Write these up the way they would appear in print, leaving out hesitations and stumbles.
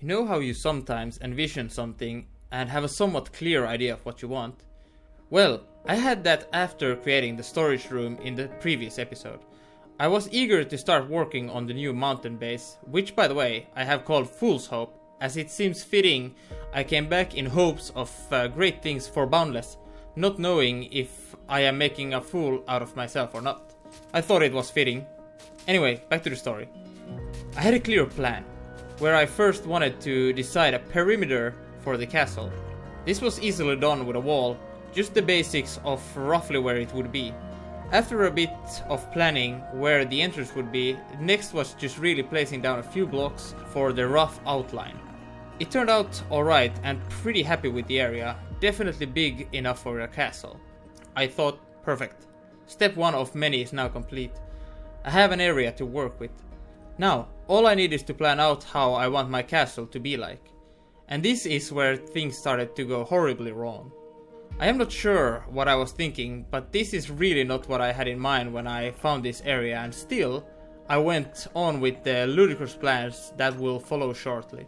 You know how you sometimes envision something and have a somewhat clear idea of what you want? Well, I had that after creating the storage room in the previous episode. I was eager to start working on the new mountain base, which by the way I have called Fool's Hope, as it seems fitting I came back in hopes of great things for Boundless, not knowing if I am making a fool out of myself or not. I thought it was fitting. Anyway, back to the story. I had a clear plan, where I first wanted to decide a perimeter for the castle. This was easily done with a wall, just the basics of roughly where it would be. After a bit of planning where the entrance would be, next was just really placing down a few blocks for the rough outline. It turned out alright and pretty happy with the area, definitely big enough for a castle. I thought, perfect. Step 1 of many is now complete. I have an area to work with. Now, all I need is to plan out how I want my castle to be like. And this is where things started to go horribly wrong. I am not sure what I was thinking, but this is really not what I had in mind when I found this area, and still, I went on with the ludicrous plans that will follow shortly.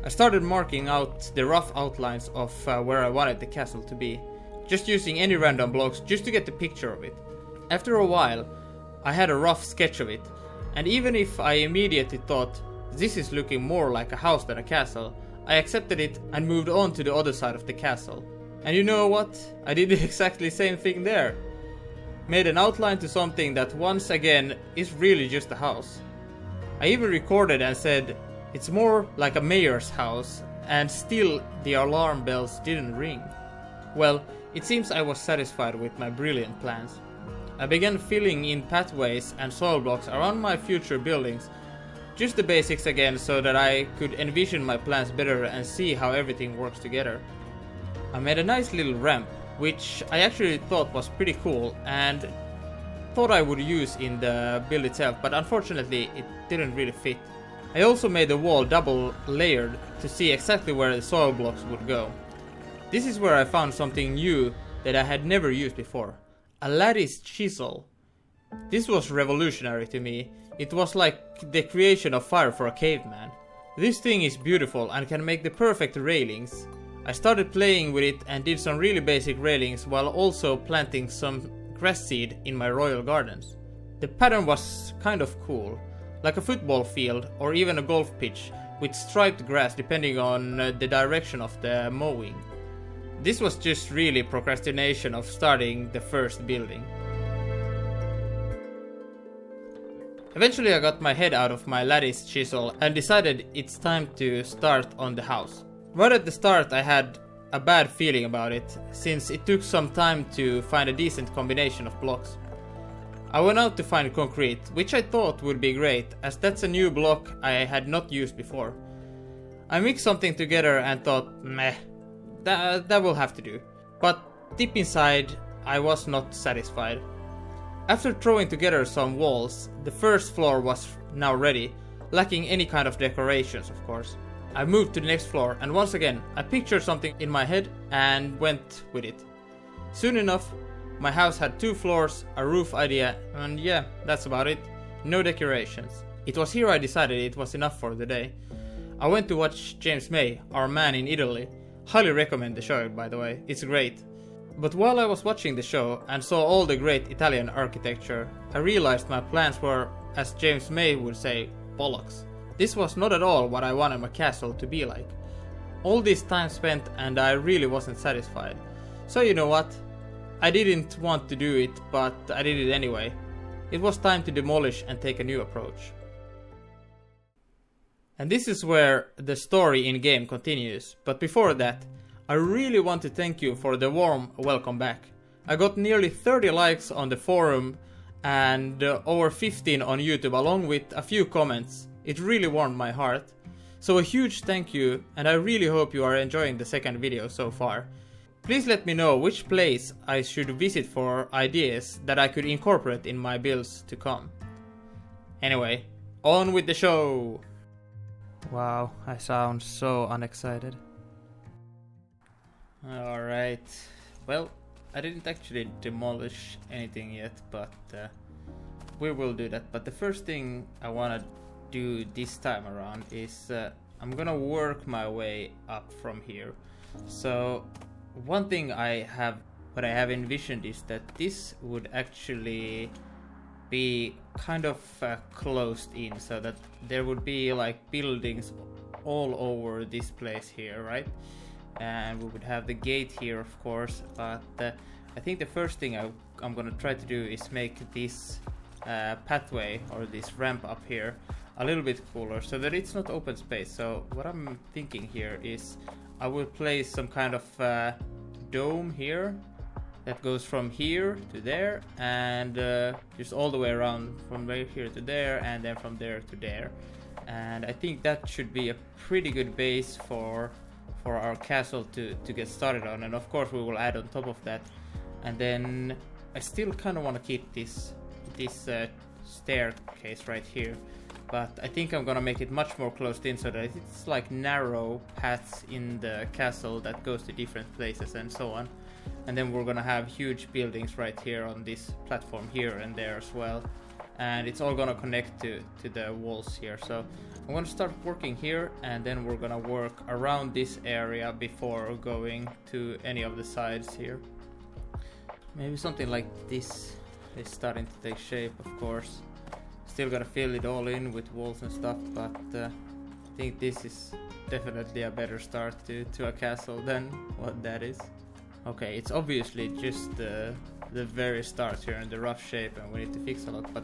I started marking out the rough outlines of where I wanted the castle to be, just using any random blocks just to get the picture of it. After a while, I had a rough sketch of it, and even if I immediately thought, this is looking more like a house than a castle, I accepted it and moved on to the other side of the castle. And you know what? I did the exactly same thing there. Made an outline to something that once again is really just a house. I even recorded and said, it's more like a mayor's house, and still the alarm bells didn't ring. Well, it seems I was satisfied with my brilliant plans. I began filling in pathways and soil blocks around my future buildings, just the basics again so that I could envision my plans better and see how everything works together. I made a nice little ramp, which I actually thought was pretty cool and thought I would use in the build itself, but unfortunately it didn't really fit. I also made the wall double layered to see exactly where the soil blocks would go. This is where I found something new that I had never used before. A lattice chisel. This was revolutionary to me. It was like the creation of fire for a caveman. This thing is beautiful and can make the perfect railings. I started playing with it and did some really basic railings while also planting some grass seed in my royal gardens. The pattern was kind of cool, like a football field or even a golf pitch with striped grass depending on the direction of the mowing. This was just really procrastination of starting the first building. Eventually I got my head out of my lattice chisel and decided it's time to start on the house. Right at the start I had a bad feeling about it, since it took some time to find a decent combination of blocks. I went out to find concrete, which I thought would be great, as that's a new block I had not used before. I mixed something together and thought, meh, that will have to do. But deep inside, I was not satisfied. After throwing together some walls, the first floor was now ready, lacking any kind of decorations of course. I moved to the next floor and once again I pictured something in my head and went with it. Soon enough, my house had 2 floors, a roof idea, and yeah, that's about it. No decorations. It was here I decided it was enough for the day. I went to watch James May, Our Man in Italy. Highly recommend the show, by the way, it's great. But while I was watching the show and saw all the great Italian architecture, I realized my plans were, as James May would say, bollocks. This was not at all what I wanted my castle to be like. All this time spent and I really wasn't satisfied. So you know what? I didn't want to do it, but I did it anyway. It was time to demolish and take a new approach. And this is where the story in game continues, but before that, I really want to thank you for the warm welcome back. I got nearly 30 likes on the forum and over 15 on YouTube along with a few comments. It really warmed my heart. So a huge thank you, and I really hope you are enjoying the second video so far. Please let me know which place I should visit for ideas that I could incorporate in my builds to come. Anyway, on with the show! Wow, I sound so unexcited. Alright, well, I didn't actually demolish anything yet, but we will do that. But the first thing I wanna do this time around is I'm gonna work my way up from here. So one thing what I have envisioned is that this would actually be kind of closed in, so that there would be like buildings all over this place here, right? And we would have the gate here, of course, but I think the first thing I'm gonna try to do is make this pathway or this ramp up here a little bit cooler so that it's not open space. So what I'm thinking here is I will place some kind of dome here that goes from here to there, and just all the way around from right here to there, and then from there to there. And I think that should be a pretty good base for our castle to get started on. And of course we will add on top of that. And then I still kind of want to keep this staircase right here, but I think I'm gonna make it much more closed in so that it's like narrow paths in the castle that goes to different places and so on. And then we're gonna have huge buildings right here on this platform here and there as well, and it's all gonna connect to the walls here. So I'm gonna start working here, and then we're gonna work around this area before going to any of the sides here. Maybe something like this is starting to take shape, of course. Still gotta fill it all in with walls and stuff, but I think this is definitely a better start to a castle than what that is. Okay, it's obviously just the very start here and the rough shape, and we need to fix a lot, but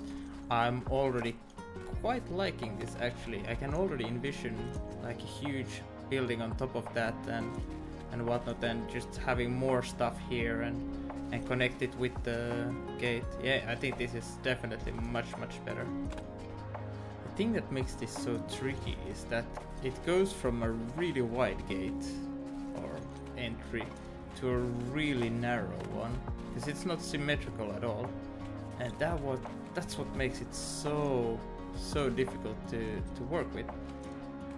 I'm already quite liking this actually. I can already envision like a huge building on top of that and whatnot, and just having more stuff here and connect it with the gate. Yeah, I think this is definitely much better. The thing that makes this so tricky is that it goes from a really wide gate or entry to a really narrow one, because it's not symmetrical at all, and that's what makes it so difficult to work with.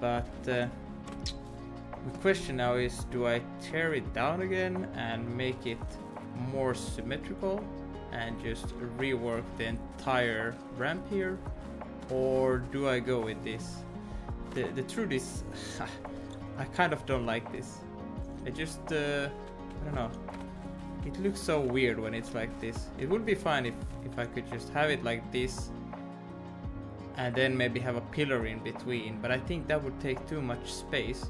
But the question now is, do I tear it down again and make it more symmetrical and just rework the entire ramp here, or do I go with this? The truth is I kind of don't like this. I just I don't know, it looks so weird when it's like this. It would be fine if I could just have it like this and then maybe have a pillar in between, but I think that would take too much space.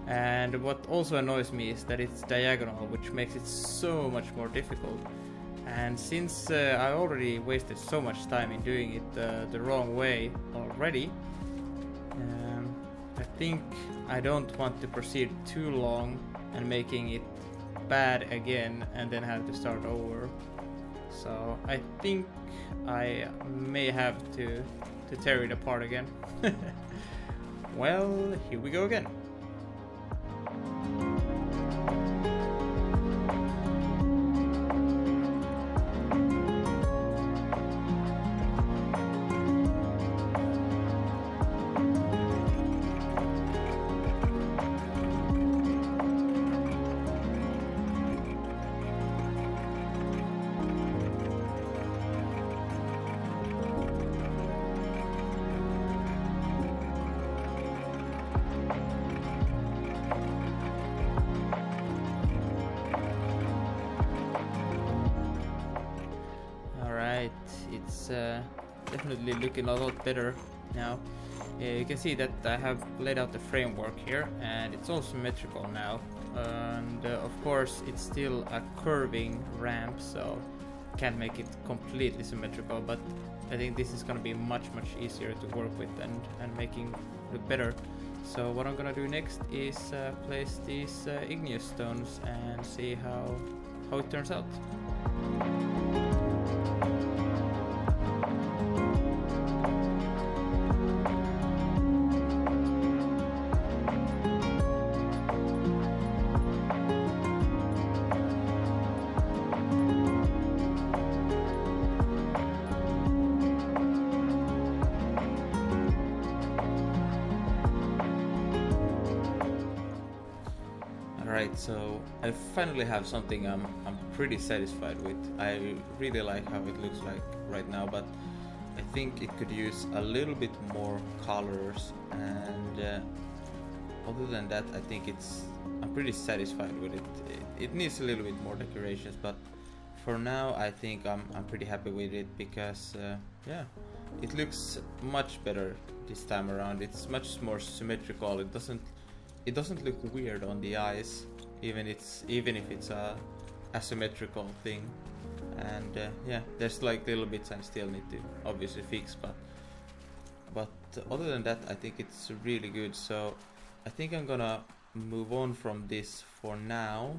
And what also annoys me is that it's diagonal, which makes it so much more difficult. And since I already wasted so much time in doing it the wrong way already, I think I don't want to proceed too long and making it bad again and then have to start over. So I think I may have to tear it apart again. Well, here we go again. It's definitely looking a lot better now. You can see that I have laid out the framework here, and it's all symmetrical now, and of course it's still a curving ramp, so can't make it completely symmetrical, but I think this is going to be much easier to work with and making look better. So what I'm gonna do next is place these igneous stones and see how it turns out. Alright, so I finally have something I'm pretty satisfied with. I really like how it looks like right now, but I think it could use a little bit more colors, and other than that, I think I'm pretty satisfied with it. It needs a little bit more decorations, but for now I think I'm pretty happy with it because yeah, it looks much better this time around. It's much more symmetrical. It doesn't look weird on the eyes, even if it's a asymmetrical thing. And yeah, there's like little bits I still need to obviously fix, but other than that, I think it's really good. So I think I'm gonna move on from this for now,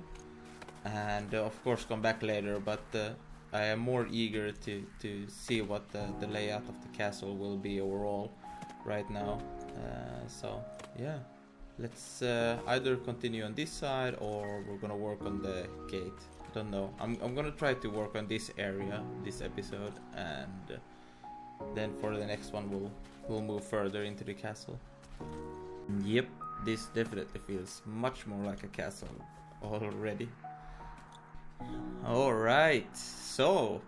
and of course come back later. But I am more eager to see what the layout of the castle will be overall right now. So yeah, let's either continue on this side or we're gonna work on the gate. I don't know. I'm gonna try to work on this area this episode, and then for the next one we'll move further into the castle. Yep, this definitely feels much more like a castle already. Alright, so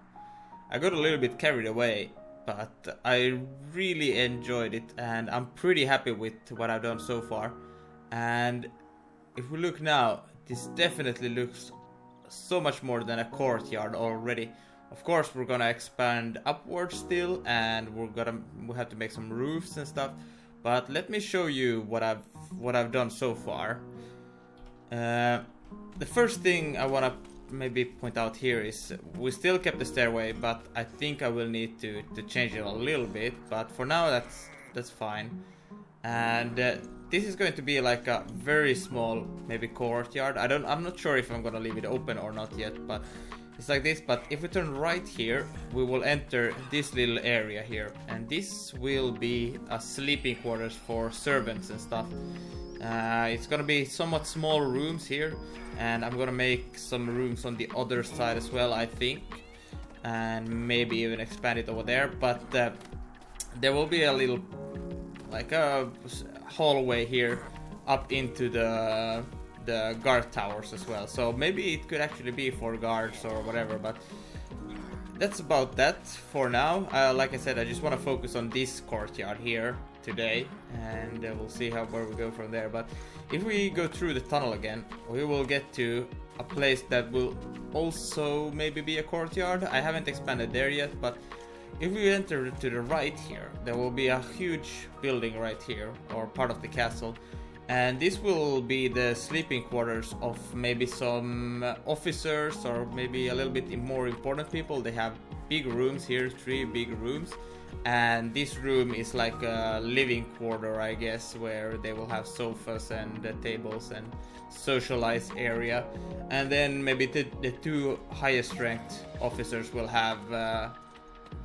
I got a little bit carried away, but I really enjoyed it and I'm pretty happy with what I've done so far. And if we look now, this definitely looks so much more than a courtyard already. Of course we're gonna expand upwards still, and we have to make some roofs and stuff, but let me show you what I've done so far. The first thing I wanna maybe point out here is we still kept the stairway, but I think I will need to change it a little bit, but for now that's fine. And this is going to be like a very small maybe courtyard. I'm not sure if I'm gonna leave it open or not yet, but it's like this. But if we turn right here, we will enter this little area here, and this will be a sleeping quarters for servants and stuff. It's gonna be somewhat small rooms here, and I'm gonna make some rooms on the other side as well, I think, and maybe even expand it over there. But there will be a little like a hallway here up into the guard towers as well, so maybe it could actually be for guards or whatever. But that's about that for now. Like I said, I just want to focus on this courtyard here today, and we'll see where we go from there. But if we go through the tunnel again, we will get to a place that will also maybe be a courtyard. I haven't expanded there yet, but if we enter to the right here, there will be a huge building right here, or part of the castle, and this will be the sleeping quarters of maybe some officers or maybe a little bit more important people. They have big rooms here, 3 big rooms, and this room is like a living quarter, I guess, where they will have sofas and tables and socialize area. And then maybe the 2 highest ranked officers will have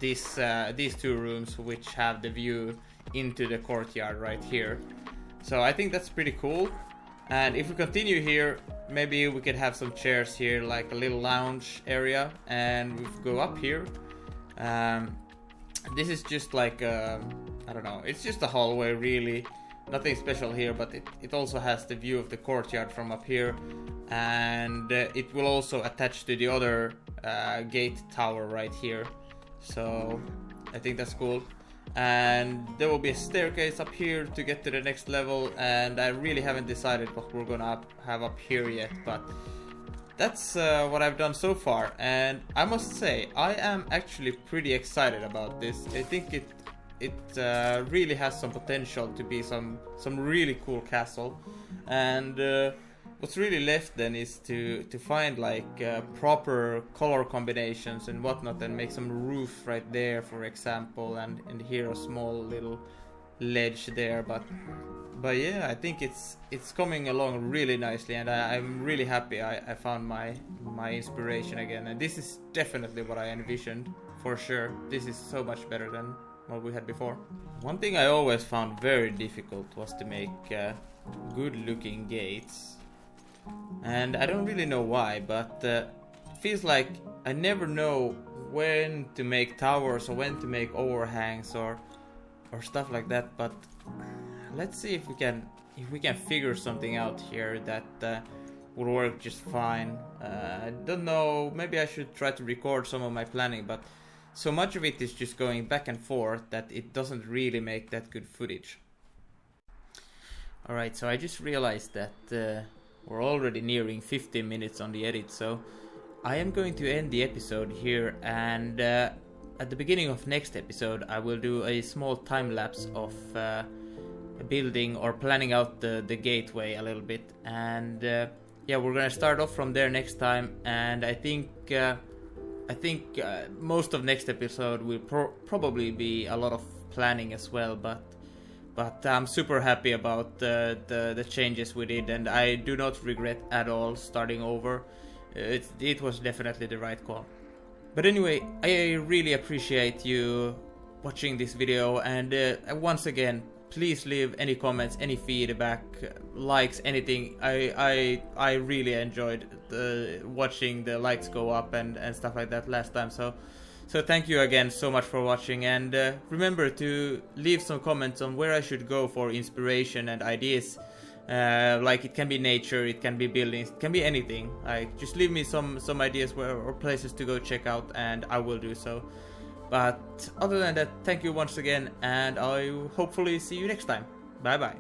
these 2 rooms which have the view into the courtyard right here. So I think that's pretty cool. And if we continue here, maybe we could have some chairs here, like a little lounge area. And if we go up here, this is just like I don't know, it's just a hallway really, nothing special here, but it also has the view of the courtyard from up here, and it will also attach to the other gate tower right here. So I think that's cool. And there will be a staircase up here to get to the next level, and I really haven't decided what we're gonna have up here yet, but that's what I've done so far. And I must say, I am actually pretty excited about this. I think it really has some potential to be some really cool castle. And what's really left then is to find like proper color combinations and whatnot, and make some roof right there, for example, and here a small little ledge there. But yeah, I think it's coming along really nicely, and I'm really happy I found my inspiration again. And this is definitely what I envisioned, for sure. This is so much better than what we had before. One thing I always found very difficult was to make good looking gates. And I don't really know why, but it feels like I never know when to make towers or when to make overhangs or stuff like that. But let's see if we can figure something out here that will work just fine. I don't know, maybe I should try to record some of my planning, but so much of it is just going back and forth that it doesn't really make that good footage. Alright, so I just realized that we're already nearing 15 minutes on the edit, so I am going to end the episode here, and at the beginning of next episode I will do a small time lapse of building or planning out the gateway a little bit, and yeah, we're gonna start off from there next time, and I think most of next episode will probably be a lot of planning as well, but I'm super happy about the changes we did, and I do not regret at all starting over. It was definitely the right call. But anyway, I really appreciate you watching this video, and once again, please leave any comments, any feedback, likes, anything. I really enjoyed watching the likes go up and stuff like that last time, so thank you again so much for watching, and remember to leave some comments on where I should go for inspiration and ideas. Like, it can be nature, it can be buildings, it can be anything. Like, just leave me some ideas or places to go check out, and I will do so. But other than that, thank you once again, and I'll hopefully see you next time. Bye bye.